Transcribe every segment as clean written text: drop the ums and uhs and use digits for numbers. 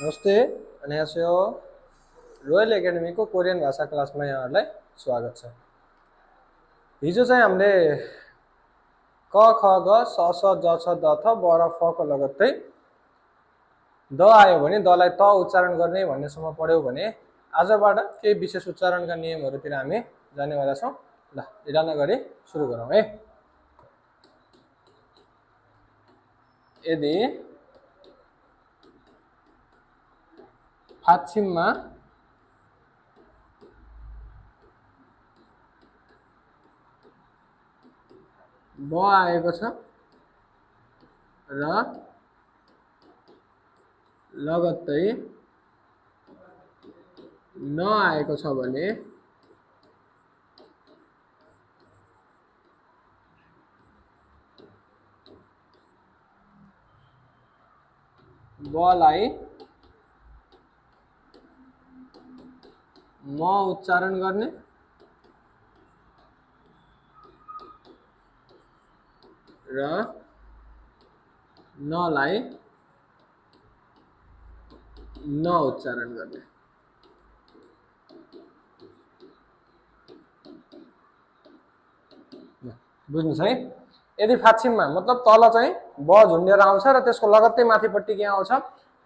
नमस्ते, 안녕하세요. Royal एकाडेमीको Korean भाषा क्लासमा यहाँहरूलाई स्वागत छ। हिजो चाहिँ हामीले क ख ग स स ज छ द थ ब र फ को लगत्तै द आयो भने दलाई त उच्चारण गर्ने भन्नेसम्म पढ्यौं भने आजबाट केही विशेष उच्चारणका नियमहरुतिर हामी जानेवाला छौं। ल ढिला नगरी सुरु गरौँ है। यदि फाक्षिममा ब आएको छ र लगत्तै न आएको छ भने बलाई म उच्चारण गर्ने र नलाई न उच्चारण गर्ने। बुझ्नुस् है। यदि फाक्षिममा मतलब तल चाहिँ ब झुन्डेर आउँछ र त्यसको लगत्तै माथिपट्टि के आउँछ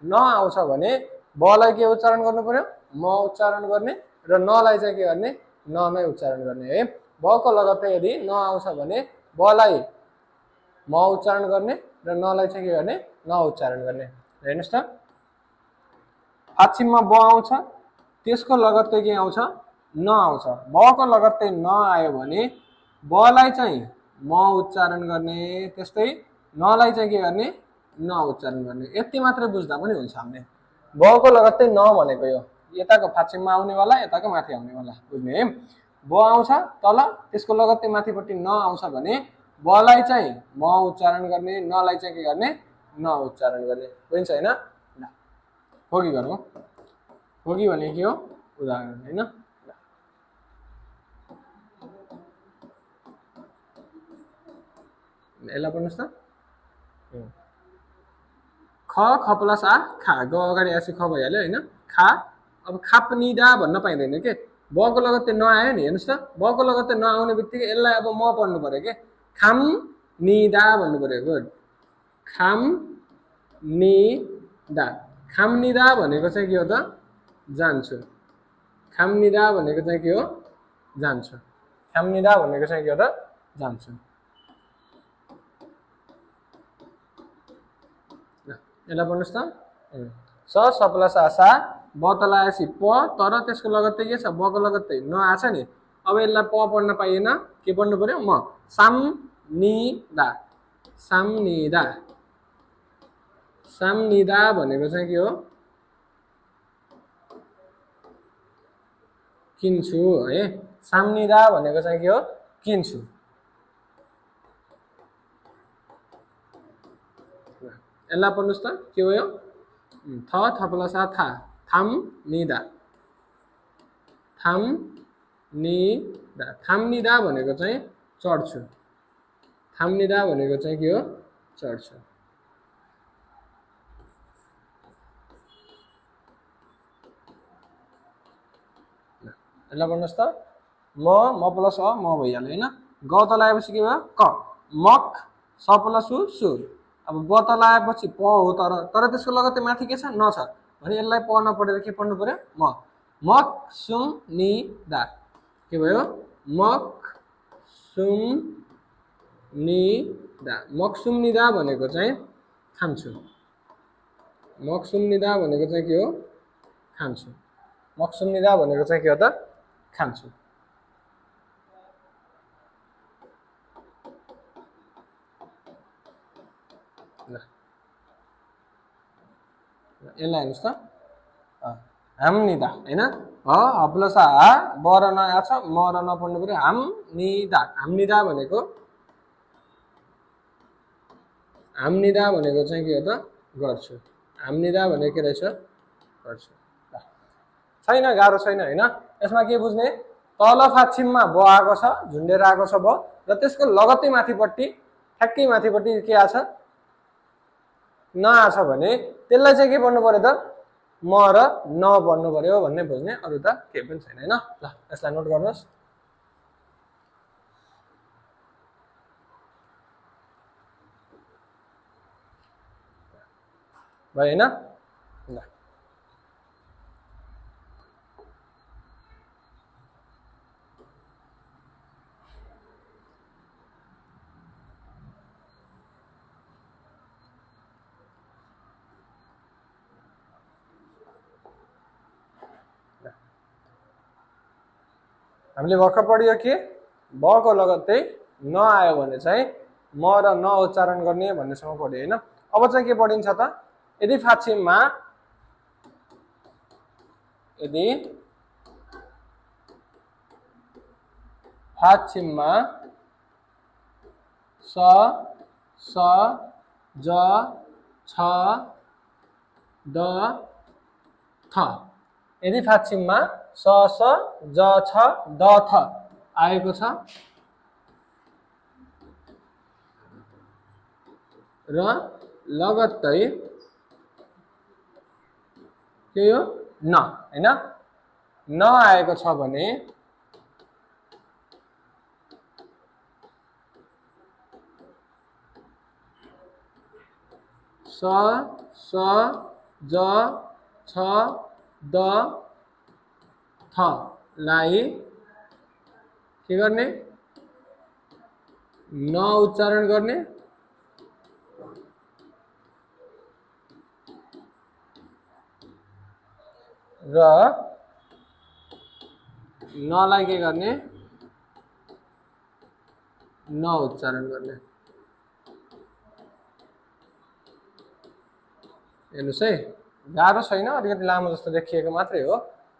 न आउँछ भने बलाई के उच्चारण गर्नु पर्यो म उच्चारण गर्ने र नलाई चाहिँ के गर्ने न नै उच्चारण गर्ने है। ब को लगत्तै यदि न आउँछ भने बलाई म उच्चारण गर्ने र नलाई चाहिँ के गर्ने न उच्चारण गर्ने। हेर्नुस् त फाक्षिममा ब आउँछ त्यसको लगत्तै के आउँछ न आउँछ। ब को लगत्तै न आयो भने बलाई चाहिँ म उच्चारण गर्ने त्यस्तै नलाई चाहिँ के गर्ने न उच्चारण गर्ने। यति मात्रै बुझ्दा पनि हुन्छ हामीले। ब को लगत्तै न भनेको यो यताको फाक्षिममा आउनेवाला यताको माथि आउनेवाला बुझ्ने है। ब आउँछ तल त्यसको लगत्तै माथिपट्टि न आउँछ भने बलाई चाहिँ म उच्चारण गर्ने नलाई चाहिँ के गर्ने न उच्चारण गर्ने। बुझिन्छ हैन। होगी गरौँ। होगी भने के हो उदाहरण हैन। यसलाई पढ्नुस् त। ख ख प्लस आ खा ग अगाडि आएपछि ख भइहाल्यो हैन। खा अब खाप्निदा भन्न पाइदैन के ब को लगत्तै नआयो नि। हेर्नुस् त ब को लगत्तै नआउने बित्तिकै यसलाई अब म पढ्नु पर्यो के खाम निदा भन्नु पर्यो। गुड। खाम निदा खामनिदा भनेको चाहिँ के हो त जान्छु। खामनिदा भनेको चाहिँ के हो जान्छु। खामनिदा भनेको चाहिँ के हो त जान्छु। यसलाई पढ्नुस् त। स स प्लस आ सा ब तल आएपछि प तर त्यसको लगत्तै के छ ब को लगत्तै न आछ नि। अब यसलाई प पढ्न पाइएन के पढ्नु पर्यो म साम निदा सामनिदा। सामनिदा भनेको चाहिँ के हो किन्छु है। सामनिदा भनेको चाहिँ के हो किन्छु। यसलाई पढ्नुस् त के हो यो थ थ प्लस आ था थाम निदा थाम निदा। थामनिदा भनेको चाहिँ चढ्छु। थामनिदा भनेको चाहिँ के हो चढ्छु। यसलाई पढ्नुस् त म प्लस अ म भइहाल्यो हैन। ग तल आएपछि के भयो क मक स प्लस उ सु। अब ब तल आएपछि प हो तर त्यसको लगत्तै माथि के छ न छ भने यसलाई प नपढेर के पढ्नु पर्यो म मक सुम निदा। के भयो मक सुम निदा। मकसुमनिदा भनेको चाहिँ खान्छु। मकसुमनिदा भनेको चाहिँ के हो खान्छु। मकसुमनिदा भनेको चाहिँ के हो त खान्छु। यसलाई हेर्नुस् त हामनिदा हैन। ह प्लस आ ब र न आछ म र न पढ्नु पर्यो हामनिदा। हामनिदा भनेको हामनिदा भनेको चाहिँ के हो त गर्छु। हामनिदा भनेको के रहेछ गर्छु। छैन गाह्रो छैन हैन। यसमा के बुझ्ने तल फाक्षिममा ब आएको छ झुन्डेर आएको छ ब र त्यसको लगत्तै माथिपट्टि ठ्याक्कै माथिपट्टि के आछ न आछ भने त्यसलाई चाहिँ के पढ्नु पर्यो त म र न पढ्नु पर्यो भन्ने बुझ्ने, अरू त केही पनि छैन हैन। ल यसलाई नोट गर्नुहोस्। भयो हैन? ल हामीले भर्खर पढियो कि ब को लगत्तै न आयो भने चाहिँ म र न उच्चारण गर्ने भन्नेसम्म पढ्यो हैन। अब चाहिँ के पढिन्छ त, यदि फाक्षिममा स स ज छ द थ, यदि फाक्षिममा स स ज छ द थ आएको छ र लगत्तै के हो न हैन, न आएको छ भने स स ज छ द थ लाई के गर्ने, न उच्चारण गर्ने र नलाई के गर्ने, न उच्चारण गर्ने। हेर्नुहोस् है, गाह्रो छैन, अलिकति लामो जस्तो देखिएको मात्रै हो,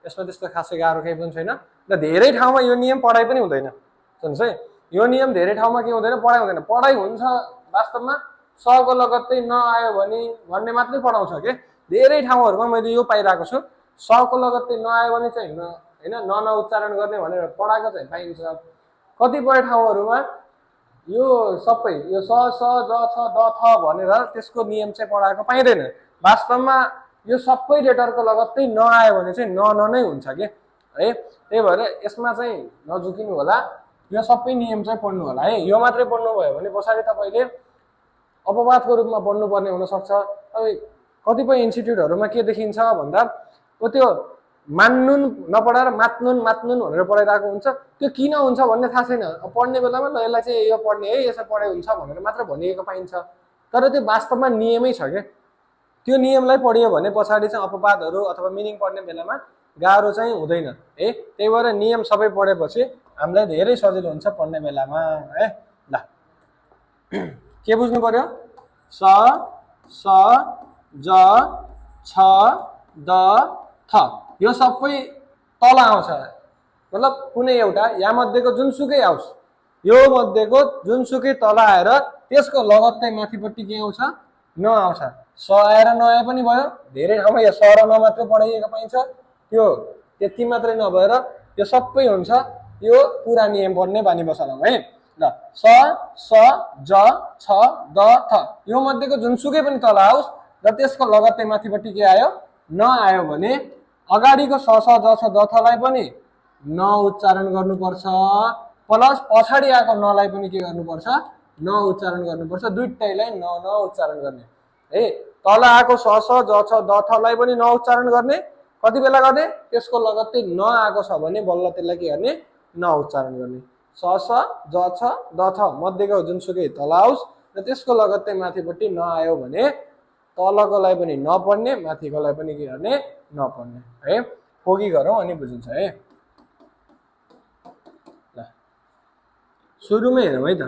यसमा त्यस्तो खासै गाह्रो केही पनि छैन र धेरै ठाउँमा यो नियम पढाइ पनि हुँदैन। सुन्नुहोस् है, यो नियम धेरै ठाउँमा के हुँदैन, पढाइ हुँदैन। पढाइ हुन्छ वास्तवमा स को लगत्तै न आयो भने भन्ने मात्रै पढाउँछ के। धेरै ठाउँहरूमा मैले यो पाइरहेको छु, स को लगत्तै नआयो भने चाहिँ हैन न उच्चारण गर्ने भनेर पढाएको चाहिँ पाइन्छ। कतिपय ठाउँहरूमा यो सबै यो स स ज छ द थ भनेर त्यसको नियम चाहिँ पढाएको पाइँदैन। वास्तवमा यो सबै लेटरको लगत्तै नआयो भने चाहिँ न नै हुन्छ के है। त्यही भएर यसमा चाहिँ नझुकिनु होला, यो सबै नियम चाहिँ पढ्नु होला है। यो मात्रै पढ्नु भयो भने पछाडि तपाईँले अपवादको रूपमा पढ्नुपर्ने हुनसक्छ। अब कतिपय इन्स्टिट्युटहरूमा के देखिन्छ भन्दा त्यो मान्नुन नपढाएर मात्नुन मात्नुन भनेर पढाइरहेको हुन्छ। त्यो किन हुन्छ भन्ने थाहा छैन। पढ्ने बेलामा ल यसलाई चाहिँ यो पढ्ने है, यसो पढाइ हुन्छ भनेर मात्र भनिएको पाइन्छ, तर त्यो वास्तवमा नियमै छ क्या। त्यो नियमलाई पढियो भने पछाडि चाहिँ अपवादहरू अथवा मिनिङ पढ्ने बेलामा गाह्रो चाहिँ हुँदैन है। त्यही भएर नियम सबै पढेपछि हामीलाई धेरै सजिलो हुन्छ पढ्ने बेलामा है। ल के बुझ्नु पर्यो, स स ज छ द थ यो सबै तल आउँछ, मतलब कुनै एउटा या मध्येको जुनसुकै आओस्, यो मध्येको जुनसुकै तल आएर त्यसको लगत्तै माथिपट्टि के आउँछ, न आउँछ। स आएर नआए पनि भयो, धेरै ठाउँमा यो स र न मात्रै पढाइएको पाइन्छ। त्यो त्यति मात्रै नभएर यो सबै हुन्छ। यो पुरा नियम पढ्ने बानी बसालौँ है। ल स स ज छ द थ यो मध्येको जुनसुकै पनि तल आओस् र त्यसको लगत्तै माथिपट्टि के आयो, न आयो भने अगाडिको स स ज छ द थलाई पनि न उच्चारण गर्नुपर्छ, प्लस पछाडि आएको नलाई पनि के गर्नुपर्छ, न उच्चारण गर्नुपर्छ। दुईटैलाई न उच्चारण गर्ने है। तल आएको स स ज छ द थलाई पनि न उच्चारण गर्ने, कति बेला गर्ने, त्यसको लगत्तै न आएको छ भने बल्ल त्यसलाई के गर्ने, न उच्चारण गर्ने। स स ज छ द थ मध्येको जुनसुकै तल आओस् र त्यसको लगत्तै माथिपट्टि नआयो भने तलकोलाई पनि नपढ्ने, माथिकोलाई पनि के गर्ने, नपढ्ने है। फोगी गरौँ अनि बुझिन्छ है। ल सुरुमै हेरौँ है त।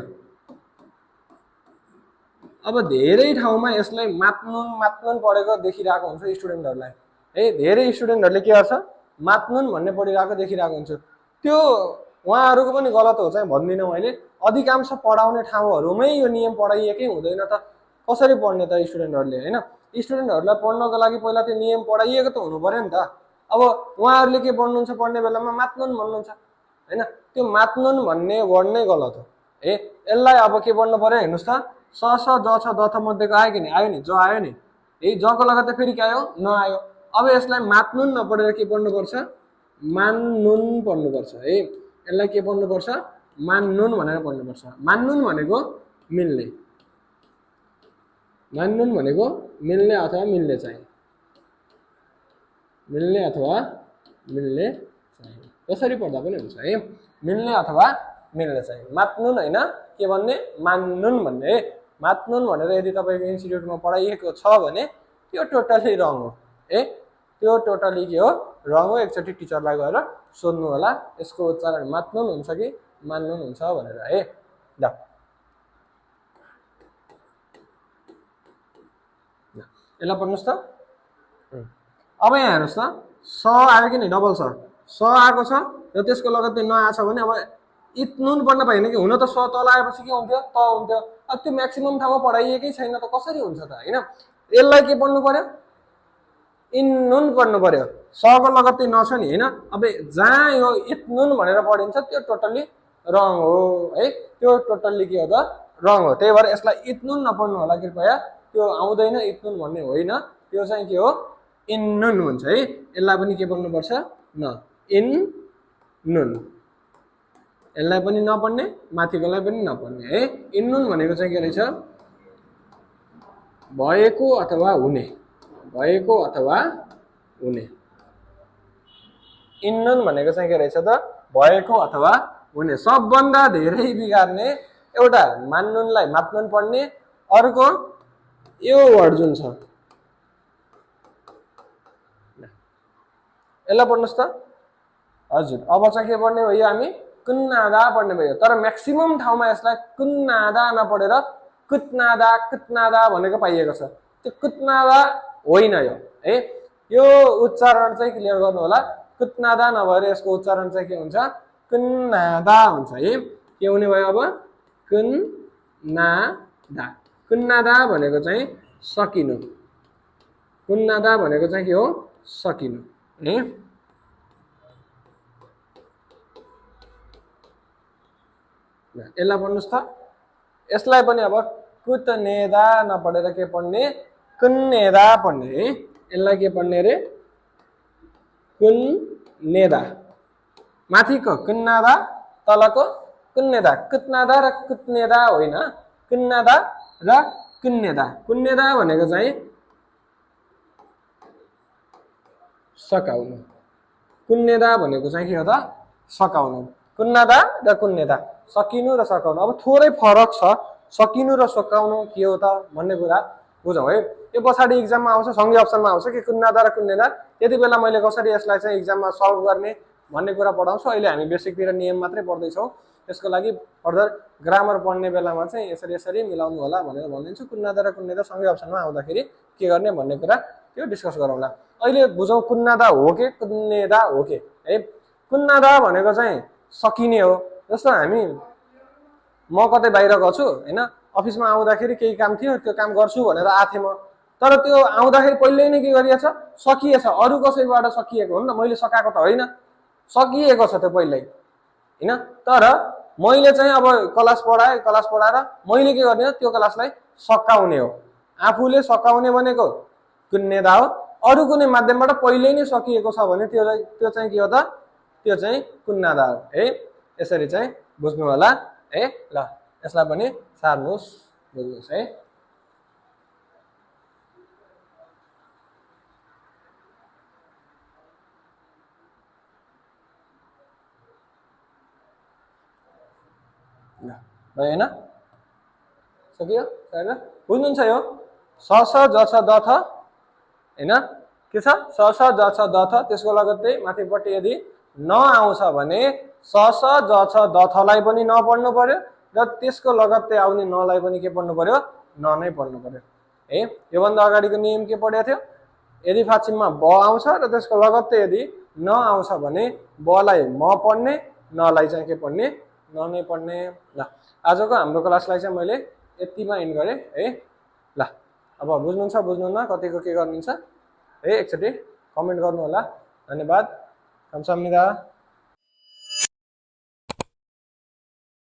अब धेरै ठाउँमा यसलाई मात्नुन मात्नुन पढेको देखिरहेको हुन्छ स्टुडेन्टहरूलाई है। धेरै स्टुडेन्टहरूले के गर्छ, मात्नुन भन्ने पढिरहेको देखिरहेको हुन्छ। त्यो उहाँहरूको पनि गलत हो चाहिँ भन्दिनँ मैले। अधिकांश पढाउने ठाउँहरूमै यो नियम पढाइएकै हुँदैन त कसरी पढ्ने त स्टुडेन्टहरूले हैन। स्टुडेन्टहरूलाई पढ्नको लागि पहिला त्यो नियम पढाइएको त हुनु पर्यो नि त। अब उहाँहरूले के पढ्नुहुन्छ, पढ्ने बेलामा मात्नुन भन्नुहुन्छ हैन। त्यो मात्नुन भन्ने वर्ड नै गलत हो है। यसलाई अब के पढ्नु पर्यो हेर्नुहोस् त, स स ज छ द थ मध्येको आयो कि नि, आयो नि, ज आयो नि है। जको लगत्तै फेरि के आयो, न आयो। अब यसलाई मात्नुन नपढेर के पढ्नुपर्छ मान्नुन पढ्नुपर्छ है यसलाई के पढ्नुपर्छ मान्नुन भनेर पढ्नुपर्छ मान्नुन भनेको मिल्ने मान्नुन भनेको मिल्ने अथवा मिल्ने चाहिँ मिल्ने अथवा मिल्ने चाहिँ कसरी पढ्दा पनि हुन्छ है मिल्ने अथवा मिल्ने चाहिँ मात्नुन हैन के भन्ने मान्नुन भन्ने मात्नुन भनेर यदि तपाईको इन्स्टिट्युटमा पढाइएको छ भने त्यो टोटली रङ हो है त्यो टोटली के हो रङ हो एकचोटी टिचरलाई गएर सोध्नु होला यसको उच्चारण मात्नुन हुन्छ कि मान्नुन हुन्छ भनेर है ल यसलाई पढ्नुस् त अब यहाँ हेर्नुस् त स आयो कि नि डबल स आएको छ र त्यसको लगत्तै न आछ भने अब इत्नुन पढ्न पाइन कि हुन त स तल आएपछि के हुन्थ्यो त हुन्थ्यो अब त्यो म्याक्सिमम ठाउँमा पढाइएकै छैन त कसरी हुन्छ त हैन यसलाई के पढ्नु पर्यो इन्नुन पढ्नु पर्यो सको लगत्तै न छ नि हैन अब जहाँ यो इत्नुन भनेर पढिन्छ त्यो टोटली रङ हो है त्यो टोटली के हो त रङ हो त्यही भएर यसलाई इत्नुन नपढ्नु होला कृपया त्यो आउँदैन इत्नुन भन्ने होइन त्यो चाहिँ के हो इन्नुन हुन्छ है यसलाई पनि के पढ्नु पर्छ न इन नुन यसलाई पनि नपढ्ने माथिकोलाई पनि नपढ्ने है इन्नुन भनेको चाहिँ के रहेछ भएको अथवा हुने भएको अथवा हुने इन्नुन भनेको चाहिँ के रहेछ त भएको अथवा हुने सबभन्दा धेरै बिगार्ने एउटा मान्नुनलाई मात्नुन पढ्ने अर्को यो वर्ड जुन छ यसलाई पढ्नुस् त हजुर अब चाहिँ के पढ्ने भयो हामी कुन्नादा पढ्ने भयो तर म्याक्सिमम ठाउँमा यसलाई कुन्नादा नपढेर कुत्नादा भनेको पाइएको छ त्यो कुत्नादा होइन यो है यो उच्चारण चाहिँ क्लियर गर्नु होला कुत्नादा नभएर यसको उच्चारण चाहिँ के हुन्छ कुन्नादा हुन्छ है के हुने भयो अब कुन्नादा भनेको चाहिँ सकिनु कुन्नादा भनेको चाहिँ के हो सकिनु है यसलाई पढ्नुस् त यसलाई पनि अब कुत्नेदा नपढेर के पढ्ने कुन्नेदा पढ्ने है यसलाई के पढ्ने रे कुन्नेदा माथिको कुन्नादा तलको कुन्नेदा कुत्नादा र कुत्नेदा होइन कुन्नादा र कुन्नेदा कुन्नेदा भनेको चाहिँ सकाउनु कुन्नेदा भनेको चाहिँ के हो त सकाउनु कुन्नादा र कुन्नेदा सकिनु र सकाउनु अब थोरै फरक छ सकिनु र सकाउनु के हो त भन्ने कुरा बुझौँ है यो पछाडि इक्जाममा आउँछ सँगै अप्सनमा आउँछ कि कुन्नादा र कुन्नेदा यति बेला मैले कसरी यसलाई चाहिँ इक्जाममा सल्भ गर्ने भन्ने कुरा पढाउँछु अहिले हामी बेसिकतिर नियम मात्रै पढ्दैछौँ त्यसको लागि फर्दर ग्रामर पढ्ने बेलामा चाहिँ यसरी यसरी मिलाउनु होला भनेर भनिदिन्छु कुन्नादा र कुन्नेदा सँगै अप्सनमा आउँदाखेरि के गर्ने भन्ने कुरा त्यो डिस्कस गरौँला अहिले बुझौँ कुन्नादा हो कि कुन्नेदा हो कि है कुन्नादा भनेको चाहिँ सकिने हो जस्तो हामी म कतै बाहिर गछु हैन अफिसमा आउँदाखेरि केही काम थियो त्यो काम गर्छु भनेर आथे म तर त्यो आउँदाखेरि पहिल्यै नै के गरिएछ सकिएछ अरु कसैबाट सकिएको हो नि त मैले सकाएको त होइन सकिएको छ त्यो पहिल्यै हैन तर मैले चाहिँ अब क्लास पढाएर मैले के गर्ने त्यो क्लासलाई सकाउने हो आफूले सकाउने भनेको कुन्नेदा हो अरु कुनै माध्यमबाट पहिल्यै नै सकिएको छ भने त्यो चाहिँ के हो त त्यो चाहिँ कुन्नादा हो है यसरी चाहिँ बुझ्नु होला है ल यसलाई पनि सार्नुस् बुझ्नुस् है ल हैन सकियो हैन बुझ्नुहुन्छ यो स स ज छ द थ हैन के छ स स ज छ द थ त्यसको लगत्तै माथिपट्टि यदि न आउँछ भने स स ज छ द थलाई पनि न पढ्नु पर्यो र त्यसको लगत्तै आउने नलाई पनि के पढ्नु पर्यो न नै पढ्नु पर्यो है यो भन्दा अगाडिको नियम के पढेको थियो यदि फाचिममा ब आउँछ र त्यसको लगत्तै यदि न आउँछ भने बलाई म पढ्ने नलाई चाहिँ के पढ्ने न नै पढ्ने ल आजको हाम्रो क्लासलाई चाहिँ मैले यतिमा एन्ड गरे है ल अब बुझ्नुहुन्छ बुझ्नुहुन्न कतिको के गर्नुहुन्छ है एकचोटि कमेन्ट गर्नु होला धन्यवाद 감사합니다